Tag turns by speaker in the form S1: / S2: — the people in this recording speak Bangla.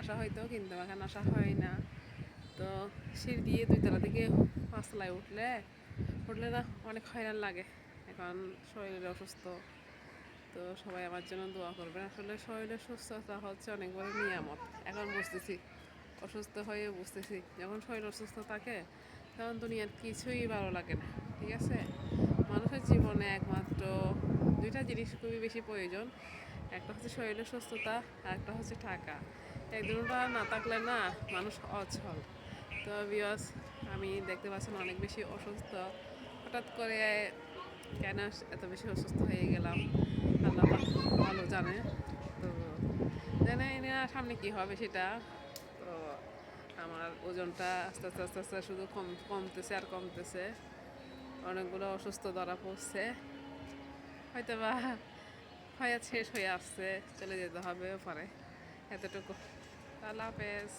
S1: আসা হয়তো, কিন্তু এখন আসা হয় না। তো সিঁড়ি দিয়ে 2 তলা থেকে 5 তলায় উঠলে না অনেক হয়রান লাগে। এখন শরীরে অসুস্থ, তো সবাই আমার জন্য দোয়া করবেন। আসলে শরীরের সুস্থতা হচ্ছে অনেক বড় নিয়ামত। এখন বুঝতেছি, অসুস্থ হয়ে বুঝতেছি, যখন শরীর অসুস্থ থাকে তখন দুনিয়ার কিছুই ভালো লাগে না। ঠিক আছে, মানুষের জীবনে একমাত্র 2টা জিনিস খুবই বেশি প্রয়োজন। একটা হচ্ছে শরীরের সুস্থতা, আর একটা হচ্ছে টাকা। এই দুটোটা না থাকলে না মানুষ অচল। তো বিয়স, আমি দেখতে পাচ্ছেন অনেক বেশি অসুস্থ। হঠাৎ করে কেন এত বেশি অসুস্থ হয়ে গেলাম আল্লাহ পাক ভালো জানে। তো জানে না সামনে কি হবে সেটা। তো আমার ওজনটা আস্তে আস্তে আস্তে আস্তে শুধু কমতেছে আর কমতেছে। অনেকগুলো অসুস্থ ধরা পড়ছে, হয়তো বা হয়ে শেষ হয়ে আসছে, চলে যেতে হবে পরে। এতটুকু। আল্লাহ হাফেজ।